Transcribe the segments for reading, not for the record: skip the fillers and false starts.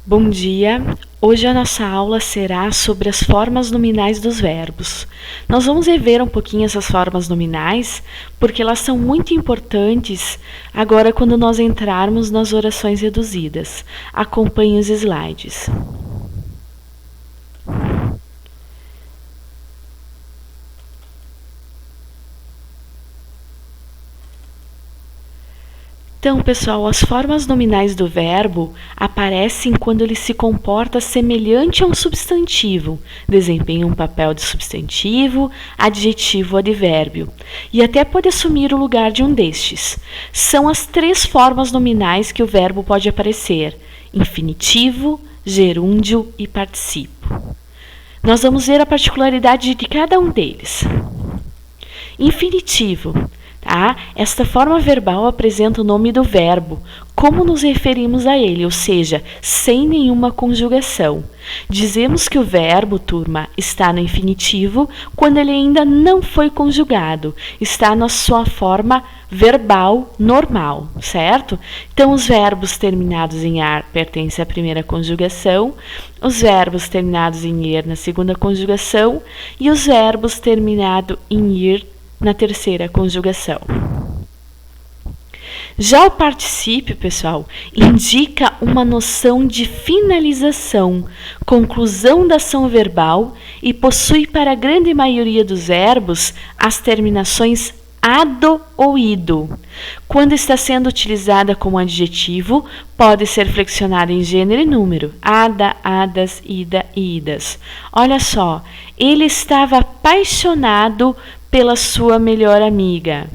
Bom dia! Hoje a nossa aula será sobre as formas nominais dos verbos. Nós vamos rever um pouquinho essas formas nominais, porque elas são muito importantes agora quando nós entrarmos nas orações reduzidas. Acompanhe os slides. Então, pessoal, as formas nominais do verbo aparecem quando ele se comporta semelhante a um substantivo, desempenha um papel de substantivo, adjetivo ou advérbio, e até pode assumir o lugar de um destes. São as três formas nominais que o verbo pode aparecer: infinitivo, gerúndio e particípio. Nós vamos ver a particularidade de cada um deles. Infinitivo. Esta forma verbal apresenta o nome do verbo, como nos referimos a ele, ou seja, sem nenhuma conjugação. Dizemos que o verbo, turma, está no infinitivo quando ele ainda não foi conjugado, está na sua forma verbal normal, certo? Então, os verbos terminados em ar pertencem à primeira conjugação, os verbos terminados em er na segunda conjugação e os verbos terminados em ir na terceira conjugação. Já o particípio, pessoal, indica uma noção de finalização, conclusão da ação verbal e possui para a grande maioria dos verbos as terminações ado ou ido. Quando está sendo utilizada como adjetivo, pode ser flexionada em gênero e número: ada, adas, ida e idas. Olha só, ele estava apaixonado pela sua melhor amiga.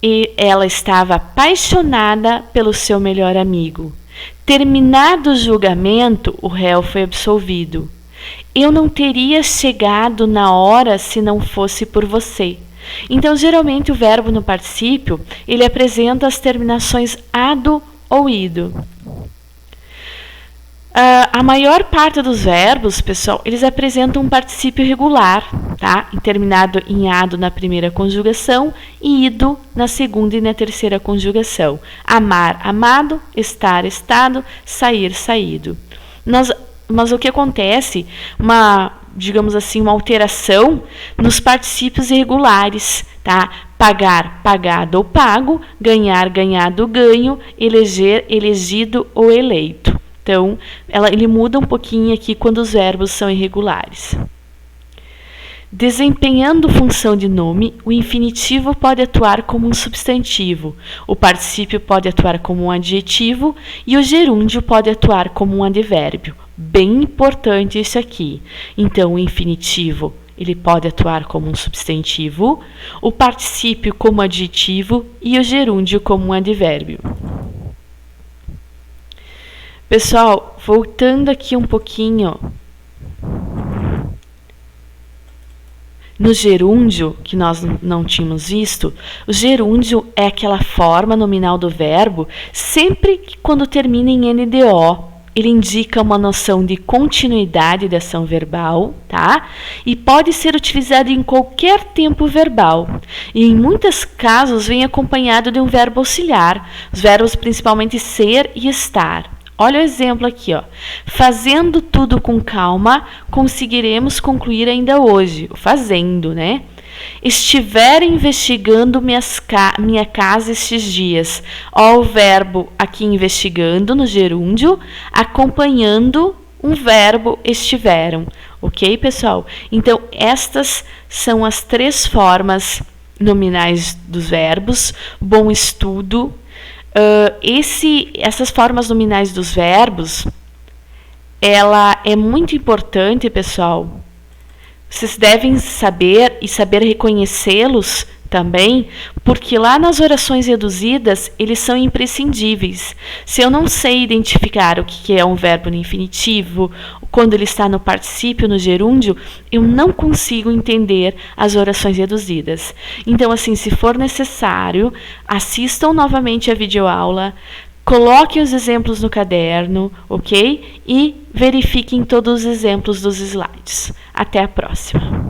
E ela estava apaixonada pelo seu melhor amigo. Terminado o julgamento, o réu foi absolvido. Eu não teria chegado na hora se não fosse por você. Então, geralmente, o verbo no particípio, ele apresenta as terminações ado ou ido. A maior parte dos verbos, pessoal, eles apresentam um particípio regular, tá? Terminado em ado na primeira conjugação e ido na segunda e na terceira conjugação. Amar, amado, estar, estado, sair, saído. Mas o que acontece? Digamos assim, uma alteração nos particípios irregulares, tá? Pagar, pagado ou pago, ganhar, ganhado, ganho, eleger, elegido ou eleito. Então, ele muda um pouquinho aqui quando os verbos são irregulares. Desempenhando função de nome, o infinitivo pode atuar como um substantivo, o particípio pode atuar como um adjetivo e o gerúndio pode atuar como um advérbio. Bem importante isso aqui. Então, o infinitivo ele pode atuar como um substantivo, o particípio como adjetivo e o gerúndio como um advérbio. Pessoal, voltando aqui um pouquinho no gerúndio, que nós não tínhamos visto, o gerúndio é aquela forma nominal do verbo, sempre que quando termina em NDO, ele indica uma noção de continuidade da ação verbal, tá? E pode ser utilizado em qualquer tempo verbal. E em muitos casos vem acompanhado de um verbo auxiliar, os verbos principalmente ser e estar. Olha o exemplo aqui, ó. Fazendo tudo com calma, conseguiremos concluir ainda hoje. Fazendo, né? Estiver investigando minha casa estes dias. Ó, o verbo aqui investigando no gerúndio, acompanhando um verbo estiveram. Ok, pessoal? Então, estas são as três formas nominais dos verbos. Bom estudo. Essas formas nominais dos verbos, ela é muito importante, pessoal. Vocês devem saber e saber reconhecê-los também, porque lá nas orações reduzidas, eles são imprescindíveis. Se eu não sei identificar o que é um verbo no infinitivo, quando ele está no particípio, no gerúndio, eu não consigo entender as orações reduzidas. Então, assim, se for necessário, assistam novamente a videoaula, coloquem os exemplos no caderno, ok? E verifiquem todos os exemplos dos slides. Até a próxima!